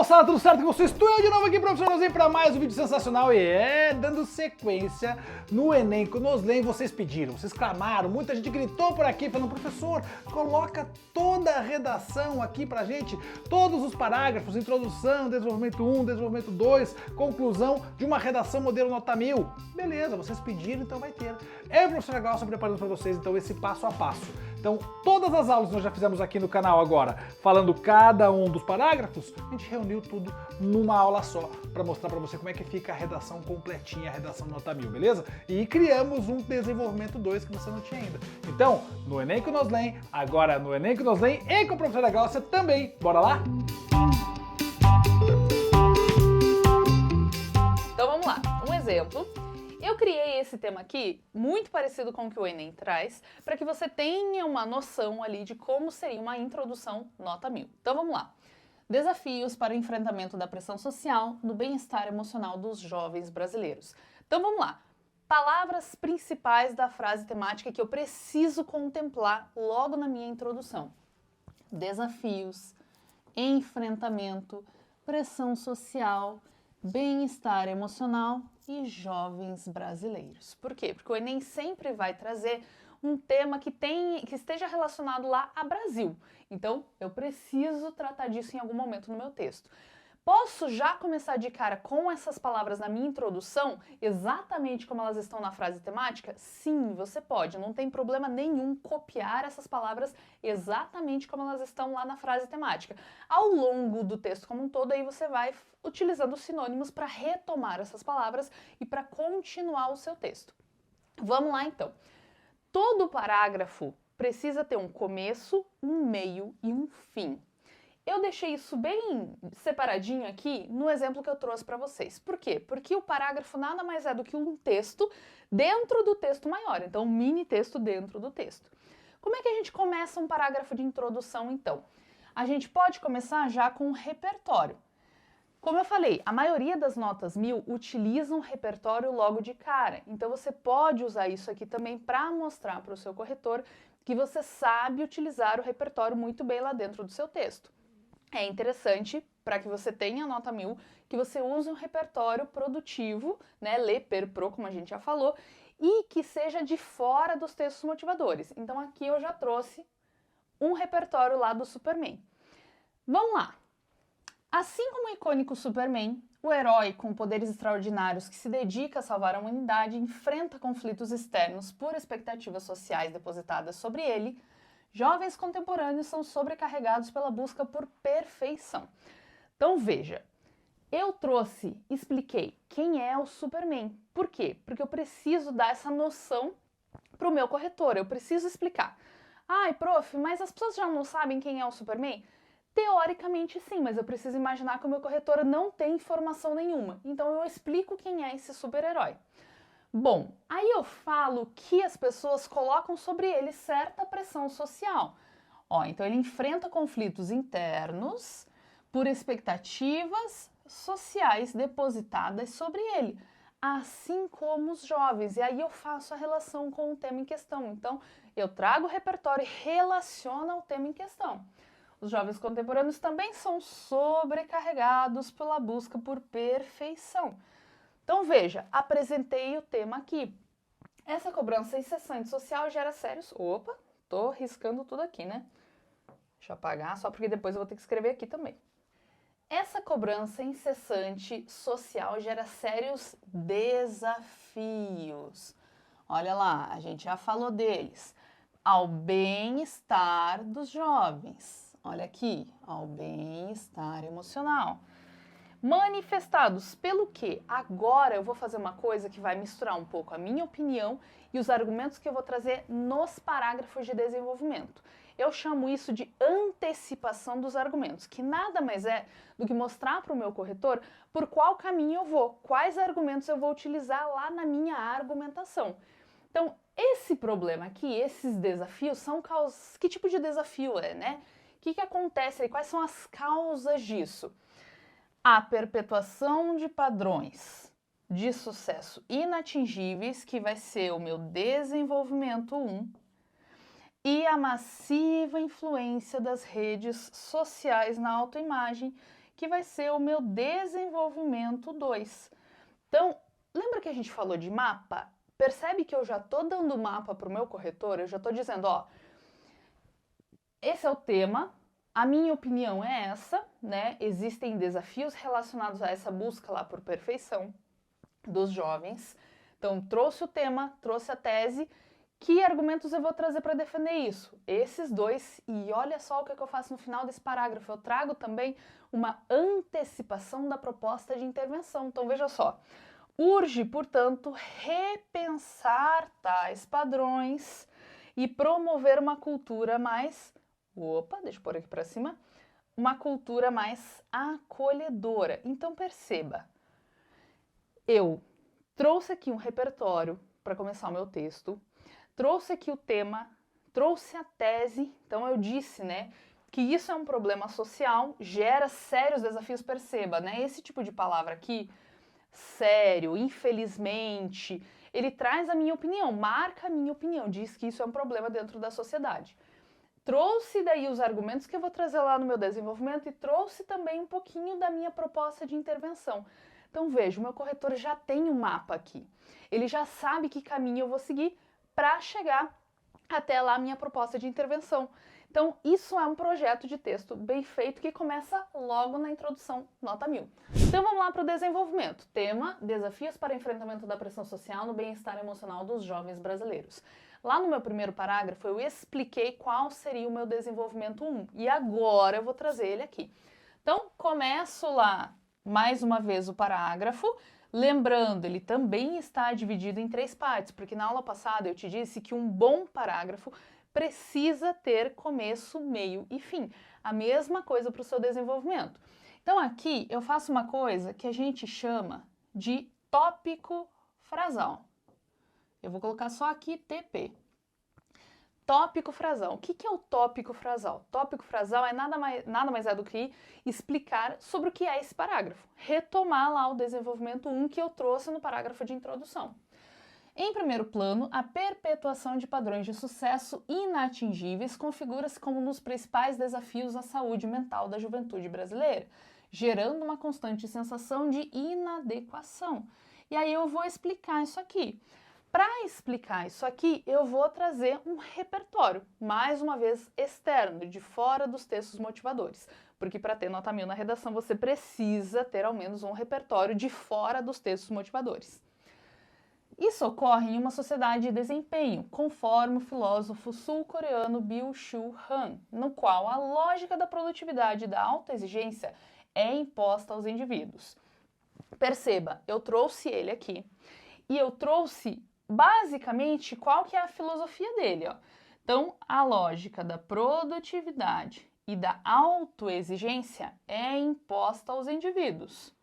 moçada, tudo certo com vocês? Estou eu de novo aqui, professor Nozinho, para mais um vídeo sensacional e dando sequência no Enem que o Noslen vocês pediram, vocês clamaram, muita gente gritou por aqui falando, professor, coloca toda a redação aqui pra gente, todos os parágrafos, introdução, desenvolvimento 1, desenvolvimento 2, conclusão de uma redação modelo nota 1000. Beleza, vocês pediram, então vai ter. Eu, professor Galson, preparando para vocês então esse passo a passo. Então, todas as aulas que nós já fizemos aqui no canal agora, falando cada um dos parágrafos, a gente reuniu tudo numa aula só, para mostrar para você como é que fica a redação completinha, a redação nota 1000, beleza? E criamos um desenvolvimento 2 que você não tinha ainda. Então, no Enem com o Noslen, agora no Enem com o Noslen e com o professor Galson também. Bora lá? Então vamos lá, um exemplo. Eu criei esse tema aqui, muito parecido com o que o Enem traz, para que você tenha uma noção ali de como seria uma introdução nota 1000. Então vamos lá. Desafios para o enfrentamento da pressão social no bem-estar emocional dos jovens brasileiros. Então vamos lá. Palavras principais da frase temática que eu preciso contemplar logo na minha introdução. Desafios, enfrentamento, pressão social, bem-estar emocional e jovens brasileiros. Por quê? Porque o Enem sempre vai trazer um tema que esteja relacionado lá a Brasil. Então, eu preciso tratar disso em algum momento no meu texto. Posso já começar de cara com essas palavras na minha introdução, exatamente como elas estão na frase temática? Sim, você pode, não tem problema nenhum copiar essas palavras exatamente como elas estão lá na frase temática. Ao longo do texto como um todo, aí você vai utilizando sinônimos para retomar essas palavras e para continuar o seu texto. Vamos lá então. Todo parágrafo precisa ter um começo, um meio e um fim. Eu deixei isso bem separadinho aqui no exemplo que eu trouxe para vocês. Por quê? Porque o parágrafo nada mais é do que um texto dentro do texto maior, então um mini texto dentro do texto. Como é que a gente começa um parágrafo de introdução, então? A gente pode começar já com um repertório. Como eu falei, a maioria das notas 1000 utilizam repertório logo de cara, então você pode usar isso aqui também para mostrar para o seu corretor que você sabe utilizar o repertório muito bem lá dentro do seu texto. É interessante, para que você tenha a nota 1000, que você use um repertório produtivo, né, lê per pro, como a gente já falou, e que seja de fora dos textos motivadores. Então aqui eu já trouxe um repertório lá do Superman. Vamos lá! Assim como o icônico Superman, o herói com poderes extraordinários que se dedica a salvar a humanidade enfrenta conflitos externos por expectativas sociais depositadas sobre ele, jovens contemporâneos são sobrecarregados pela busca por perfeição. Então veja, eu expliquei quem é o Superman. Por quê? Porque eu preciso dar essa noção para o meu corretor, eu preciso explicar. Ai, prof, mas as pessoas já não sabem quem é o Superman? Teoricamente sim, mas eu preciso imaginar que o meu corretor não tem informação nenhuma. Então eu explico quem é esse super-herói. Bom, aí eu falo que as pessoas colocam sobre ele certa pressão social. Então ele enfrenta conflitos internos por expectativas sociais depositadas sobre ele, assim como os jovens. E aí eu faço a relação com o tema em questão. Então eu trago o repertório e relaciono ao tema em questão. Os jovens contemporâneos também são sobrecarregados pela busca por perfeição. Então veja, apresentei o tema aqui. Essa cobrança incessante social gera sérios... Opa, tô riscando tudo aqui, né? Deixa eu apagar, só porque depois eu vou ter que escrever aqui também. Essa cobrança incessante social gera sérios desafios. Olha lá, a gente já falou deles. Ao bem-estar dos jovens. Olha aqui, ao bem-estar emocional. Manifestados pelo quê? Agora eu vou fazer uma coisa que vai misturar um pouco a minha opinião e os argumentos que eu vou trazer nos parágrafos de desenvolvimento. Eu chamo isso de antecipação dos argumentos, que nada mais é do que mostrar para o meu corretor por qual caminho eu vou, quais argumentos eu vou utilizar lá na minha argumentação. Então, esse problema aqui, esses desafios são causas... Que tipo de desafio é, né? O que acontece aí? Quais são as causas disso? A perpetuação de padrões de sucesso inatingíveis, que vai ser o meu desenvolvimento 1, e a massiva influência das redes sociais na autoimagem, que vai ser o meu desenvolvimento 2. Então, lembra que a gente falou de mapa? Percebe que eu já estou dando mapa para o meu corretor, eu já estou dizendo, ó, esse é o tema, a minha opinião é essa, né? Existem desafios relacionados a essa busca lá por perfeição dos jovens. Então, trouxe o tema, trouxe a tese, que argumentos eu vou trazer para defender isso? Esses dois, e olha só o que eu faço no final desse parágrafo, eu trago também uma antecipação da proposta de intervenção. Então, veja só, urge, portanto, repensar tais padrões e promover uma cultura mais, deixa eu pôr aqui para cima, uma cultura mais acolhedora. Então, perceba, eu trouxe aqui um repertório para começar o meu texto, trouxe aqui o tema, trouxe a tese, então eu disse, né, que isso é um problema social, gera sérios desafios, perceba, né, esse tipo de palavra aqui, sério, infelizmente, ele traz a minha opinião, marca a minha opinião, diz que isso é um problema dentro da sociedade. Trouxe daí os argumentos que eu vou trazer lá no meu desenvolvimento e trouxe também um pouquinho da minha proposta de intervenção. Então veja, o meu corretor já tem um mapa aqui, ele já sabe que caminho eu vou seguir para chegar até lá a minha proposta de intervenção. Então, isso é um projeto de texto bem feito que começa logo na introdução, nota 1000. Então, vamos lá para o desenvolvimento. Tema, desafios para enfrentamento da pressão social no bem-estar emocional dos jovens brasileiros. Lá no meu primeiro parágrafo, eu expliquei qual seria o meu desenvolvimento 1, e agora eu vou trazer ele aqui. Então, começo lá, mais uma vez, o parágrafo. Lembrando, ele também está dividido em 3 partes, porque na aula passada eu te disse que um bom parágrafo precisa ter começo, meio e fim. A mesma coisa para o seu desenvolvimento. Então aqui eu faço uma coisa que a gente chama de tópico frasal. Eu vou colocar só aqui TP. Tópico frasal. O que é o tópico frasal? Tópico frasal é nada mais é do que explicar sobre o que é esse parágrafo. Retomar lá o desenvolvimento 1 que eu trouxe no parágrafo de introdução. Em primeiro plano, a perpetuação de padrões de sucesso inatingíveis configura-se como um dos principais desafios à saúde mental da juventude brasileira, gerando uma constante sensação de inadequação. E aí eu vou explicar isso aqui. Para explicar isso aqui, eu vou trazer um repertório, mais uma vez externo, de fora dos textos motivadores. Porque para ter nota 1000 na redação, você precisa ter ao menos um repertório de fora dos textos motivadores. Isso ocorre em uma sociedade de desempenho, conforme o filósofo sul-coreano Byung-Chul Han, no qual a lógica da produtividade e da autoexigência é imposta aos indivíduos. Perceba, eu trouxe ele aqui e eu trouxe basicamente qual que é a filosofia dele, ó. Então, a lógica da produtividade e da autoexigência é imposta aos indivíduos.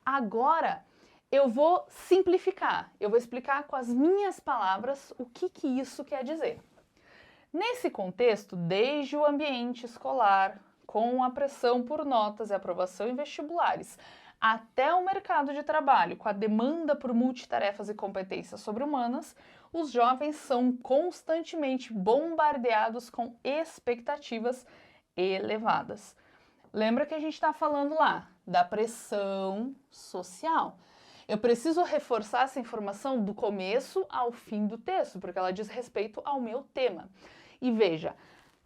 Agora, eu vou simplificar, eu vou explicar com as minhas palavras o que isso quer dizer. Nesse contexto, desde o ambiente escolar, com a pressão por notas e aprovação em vestibulares, até o mercado de trabalho, com a demanda por multitarefas e competências sobre-humanas, os jovens são constantemente bombardeados com expectativas elevadas. Lembra que a gente está falando lá da pressão social? Eu preciso reforçar essa informação do começo ao fim do texto, porque ela diz respeito ao meu tema. E veja,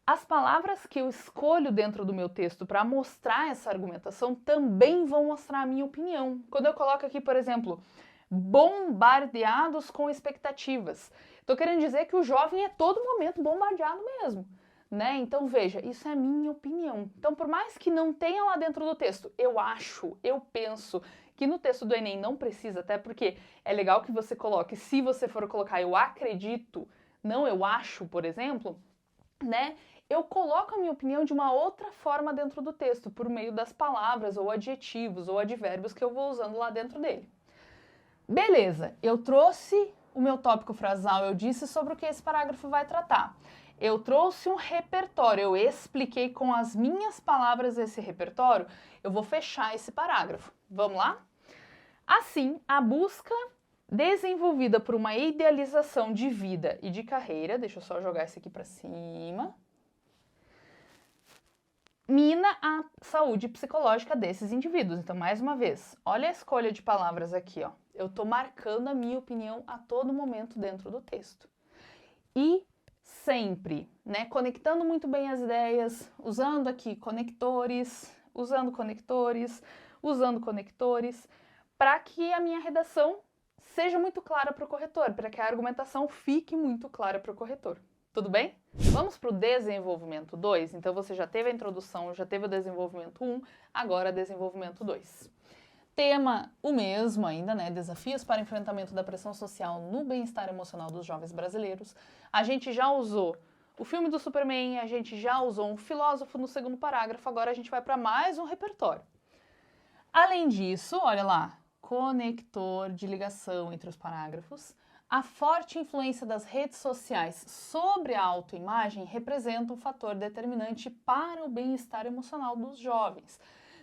as palavras que eu escolho dentro do meu texto para mostrar essa argumentação também vão mostrar a minha opinião. Quando eu coloco aqui, por exemplo, bombardeados com expectativas, estou querendo dizer que o jovem é todo momento bombardeado mesmo, né? Então veja, isso é a minha opinião. Então, por mais que não tenha lá dentro do texto, eu penso que no texto do Enem não precisa, até porque é legal que você coloque, se você for colocar eu acredito, não eu acho, por exemplo, né? Eu coloco a minha opinião de uma outra forma dentro do texto, por meio das palavras, ou adjetivos, ou advérbios que eu vou usando lá dentro dele. Beleza, eu trouxe o meu tópico frasal, eu disse sobre o que esse parágrafo vai tratar. Eu trouxe um repertório, eu expliquei com as minhas palavras esse repertório, eu vou fechar esse parágrafo. Vamos lá? Assim, a busca desenvolvida por uma idealização de vida e de carreira, deixa eu só jogar esse aqui para cima, mina a saúde psicológica desses indivíduos. Então, mais uma vez, olha a escolha de palavras aqui, ó. Eu tô marcando a minha opinião a todo momento dentro do texto. E sempre, né, conectando muito bem as ideias, usando aqui conectores, usando conectores, para que a minha redação seja muito clara para o corretor, para que a argumentação fique muito clara para o corretor. Tudo bem? Vamos para o desenvolvimento 2. Então você já teve a introdução, já teve o desenvolvimento 1, agora desenvolvimento 2. Tema o mesmo ainda, né? Desafios para enfrentamento da pressão social no bem-estar emocional dos jovens brasileiros. A gente já usou o filme do Superman, a gente já usou um filósofo no segundo parágrafo, agora a gente vai para mais um repertório. Além disso, olha lá, conector de ligação entre os parágrafos. A forte influência das redes sociais sobre a autoimagem representa um fator determinante para o bem-estar emocional dos jovens.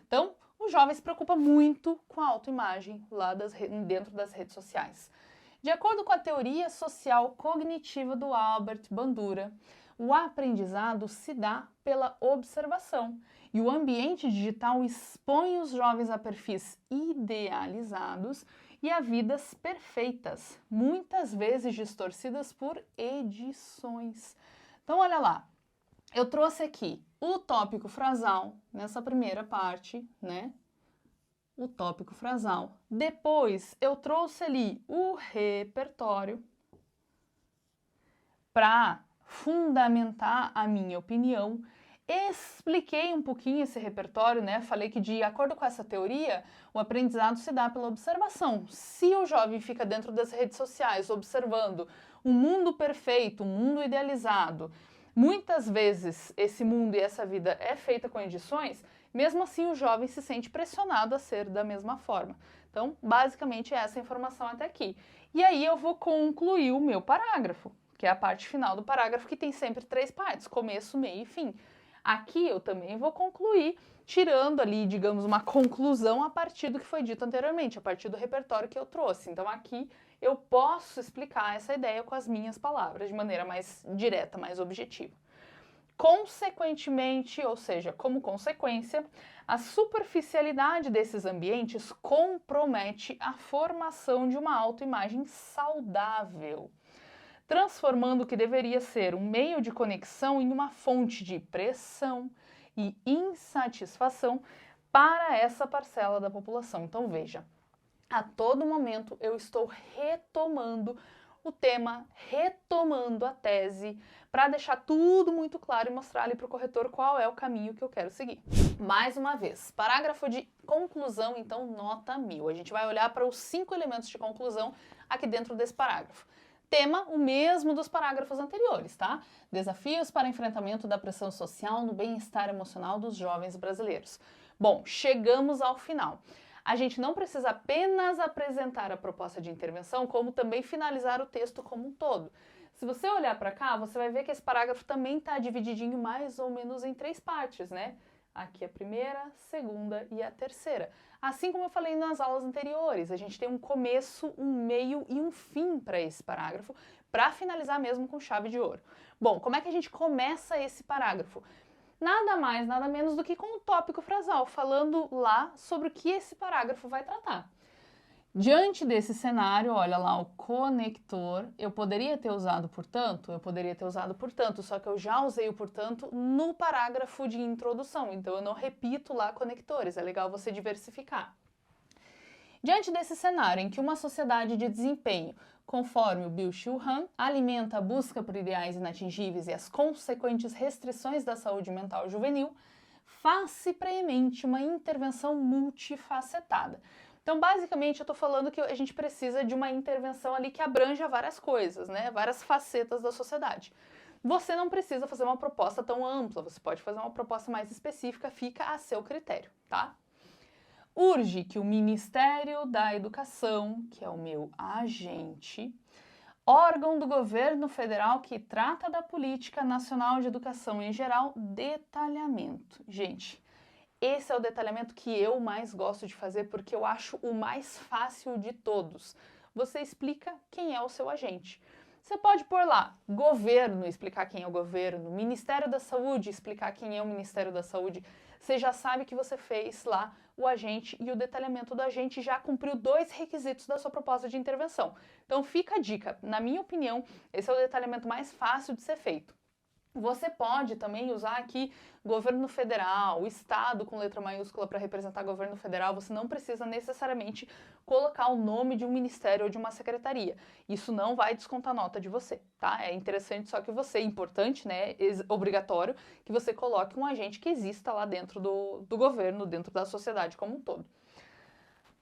Então, o jovem se preocupa muito com a autoimagem lá dentro das redes sociais. De acordo com a teoria social cognitiva do Albert Bandura, o aprendizado se dá pela observação e o ambiente digital expõe os jovens a perfis idealizados e a vidas perfeitas, muitas vezes distorcidas por edições. Então, olha lá, eu trouxe aqui o tópico frasal nessa primeira parte, né? O tópico frasal. Depois, eu trouxe ali o repertório para fundamentar a minha opinião. Expliquei um pouquinho esse repertório, né? Falei que, de acordo com essa teoria, o aprendizado se dá pela observação. Se o jovem fica dentro das redes sociais observando um mundo perfeito, um mundo idealizado, muitas vezes esse mundo e essa vida é feita com edições, mesmo assim o jovem se sente pressionado a ser da mesma forma. Então, basicamente, é essa informação até aqui. E aí eu vou concluir o meu parágrafo, que é a parte final do parágrafo, que tem sempre 3 partes, começo, meio e fim. Aqui eu também vou concluir, tirando ali, digamos, uma conclusão a partir do que foi dito anteriormente, a partir do repertório que eu trouxe. Então aqui eu posso explicar essa ideia com as minhas palavras, de maneira mais direta, mais objetiva. Consequentemente, ou seja, como consequência, a superficialidade desses ambientes compromete a formação de uma autoimagem saudável, transformando o que deveria ser um meio de conexão em uma fonte de pressão e insatisfação para essa parcela da população. Então veja, a todo momento eu estou retomando o tema, retomando a tese, para deixar tudo muito claro e mostrar ali para o corretor qual é o caminho que eu quero seguir. Mais uma vez, parágrafo de conclusão, então nota 1000. A gente vai olhar para os 5 elementos de conclusão aqui dentro desse parágrafo. Tema o mesmo dos parágrafos anteriores, tá? Desafios para enfrentamento da pressão social no bem-estar emocional dos jovens brasileiros. Bom, chegamos ao final. A gente não precisa apenas apresentar a proposta de intervenção, como também finalizar o texto como um todo. Se você olhar para cá, você vai ver que esse parágrafo também está divididinho mais ou menos em 3 partes, né? Aqui a primeira, segunda e a terceira. Assim como eu falei nas aulas anteriores, a gente tem um começo, um meio e um fim para esse parágrafo, para finalizar mesmo com chave de ouro. Bom, como é que a gente começa esse parágrafo? Nada mais, nada menos do que com o tópico frasal, falando lá sobre o que esse parágrafo vai tratar. Diante desse cenário, olha lá o conector, eu poderia ter usado portanto? Eu poderia ter usado portanto, só que eu já usei o portanto no parágrafo de introdução, então eu não repito lá conectores, é legal você diversificar. Diante desse cenário em que uma sociedade de desempenho, conforme o Byung-Chul Han, alimenta a busca por ideais inatingíveis e as consequentes restrições da saúde mental juvenil, faz-se premente uma intervenção multifacetada. Então, basicamente, eu estou falando que a gente precisa de uma intervenção ali que abranja várias coisas, né? Várias facetas da sociedade. Você não precisa fazer uma proposta tão ampla, você pode fazer uma proposta mais específica, fica a seu critério, tá? Urge que o Ministério da Educação, que é o meu agente, órgão do governo federal que trata da política nacional de educação em geral, detalhamento. Gente, esse é o detalhamento que eu mais gosto de fazer porque eu acho o mais fácil de todos. Você explica quem é o seu agente. Você pode pôr lá governo, explicar quem é o governo, Ministério da Saúde, explicar quem é o Ministério da Saúde. Você já sabe que você fez lá o agente e o detalhamento do agente já cumpriu 2 requisitos da sua proposta de intervenção. Então fica a dica, na minha opinião, esse é o detalhamento mais fácil de ser feito. Você pode também usar aqui governo federal, estado com letra maiúscula para representar governo federal. Você não precisa necessariamente colocar o nome de um ministério ou de uma secretaria. Isso não vai descontar nota de você, tá? É interessante só que você, importante, né, obrigatório, que você coloque um agente que exista lá dentro do governo, dentro da sociedade como um todo.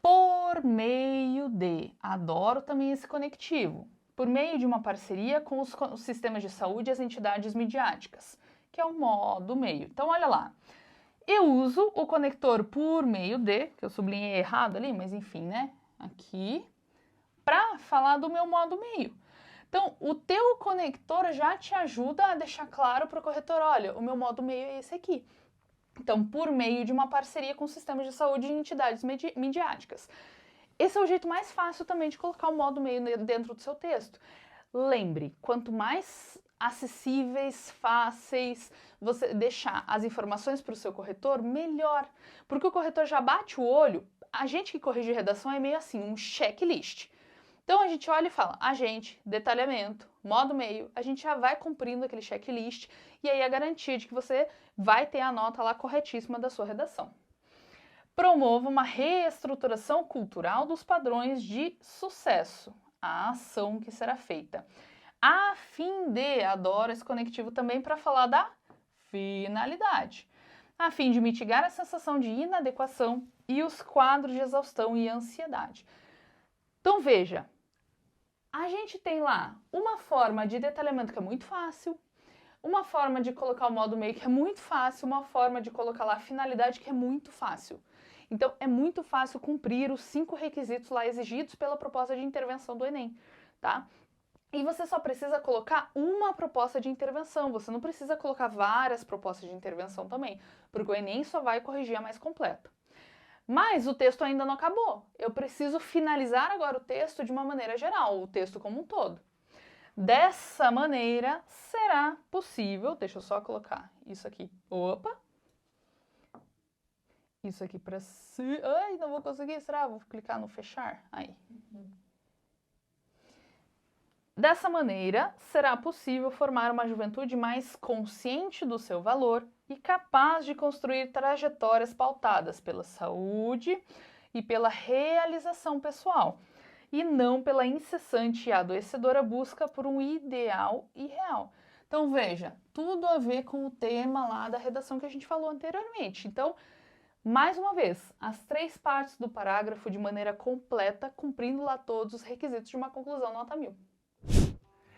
Por meio de, adoro também esse conectivo, por meio de uma parceria com os sistemas de saúde e as entidades midiáticas, que é o modo meio. Então, olha lá, eu uso o conector por meio de, que eu sublinhei errado ali, mas enfim, né, aqui, para falar do meu modo meio. Então, o teu conector já te ajuda a deixar claro para o corretor, olha, o meu modo meio é esse aqui. Então, por meio de uma parceria com sistemas de saúde e entidades midiáticas. Esse é o jeito mais fácil também de colocar o modo meio dentro do seu texto. Lembre, quanto mais acessíveis, fáceis você deixar as informações para o seu corretor, melhor. Porque o corretor já bate o olho, a gente que corrige redação é meio assim, um checklist. Então a gente olha e fala, agente, detalhamento, modo meio, a gente já vai cumprindo aquele checklist e aí a garantia de que você vai ter a nota lá corretíssima da sua redação. Promova uma reestruturação cultural dos padrões de sucesso, a ação que será feita. A fim de, adoro esse conectivo também para falar da finalidade, a fim de mitigar a sensação de inadequação e os quadros de exaustão e ansiedade. Então veja, a gente tem lá uma forma de detalhamento que é muito fácil, uma forma de colocar o modo meio que é muito fácil, uma forma de colocar lá a finalidade que é muito fácil. Então, é muito fácil cumprir os 5 requisitos lá exigidos pela proposta de intervenção do Enem, tá? E você só precisa colocar uma proposta de intervenção, você não precisa colocar várias propostas de intervenção também, porque o Enem só vai corrigir a mais completa. Mas o texto ainda não acabou, eu preciso finalizar agora o texto de uma maneira geral, o texto como um todo. Dessa maneira, será possível, deixa eu só colocar isso aqui, isso aqui para si. Ai, não vou conseguir, será? Vou clicar no fechar. Aí. Dessa maneira, será possível formar uma juventude mais consciente do seu valor e capaz de construir trajetórias pautadas pela saúde e pela realização pessoal, e não pela incessante e adoecedora busca por um ideal irreal. Então, veja, tudo a ver com o tema lá da redação que a gente falou anteriormente. Então, mais uma vez, as 3 partes do parágrafo de maneira completa, cumprindo lá todos os requisitos de uma conclusão nota 1000.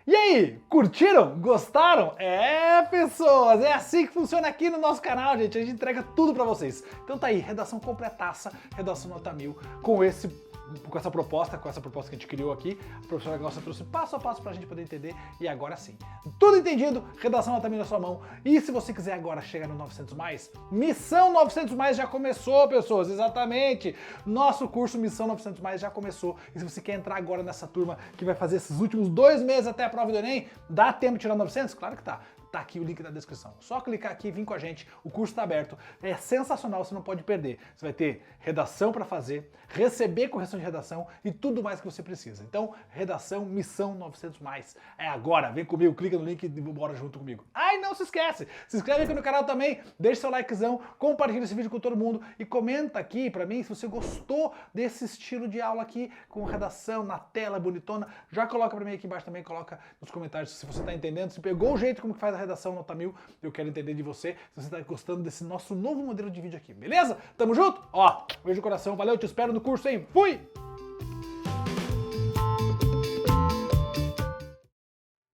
E aí, curtiram? Gostaram? É, pessoas, é assim que funciona aqui no nosso canal, gente. A gente entrega tudo pra vocês. Então tá aí, redação completaça, redação nota 1000, com essa proposta que a gente criou aqui. A professora Glaucia trouxe passo a passo pra gente poder entender. E agora sim, tudo entendido, redação nota 1000 na sua mão. E se você quiser agora chegar no 900+, Missão 900+, já começou, pessoas, exatamente. Nosso curso Missão 900+, já começou. E se você quer entrar agora nessa turma que vai fazer esses últimos 2 meses até a prova do Enem, dá tempo de tirar 900? Claro que tá. Tá aqui o link na descrição. Só clicar aqui e vir com a gente. O curso está aberto. É sensacional, você não pode perder. Você vai ter redação para fazer, receber correção de redação e tudo mais que você precisa. Então, redação Missão 900+. É agora. Vem comigo, clica no link e bora junto comigo. Ah, e não se esquece, se inscreve aqui no canal também, deixa seu likezão, compartilha esse vídeo com todo mundo e comenta aqui para mim se você gostou desse estilo de aula aqui com redação na tela bonitona. Já coloca para mim aqui embaixo também, coloca nos comentários se você está entendendo, se pegou o jeito como que faz a redação nota 1000, eu quero entender de você se você está gostando desse nosso novo modelo de vídeo aqui, beleza? Tamo junto? Ó, beijo no coração, valeu, te espero no curso, hein? Fui!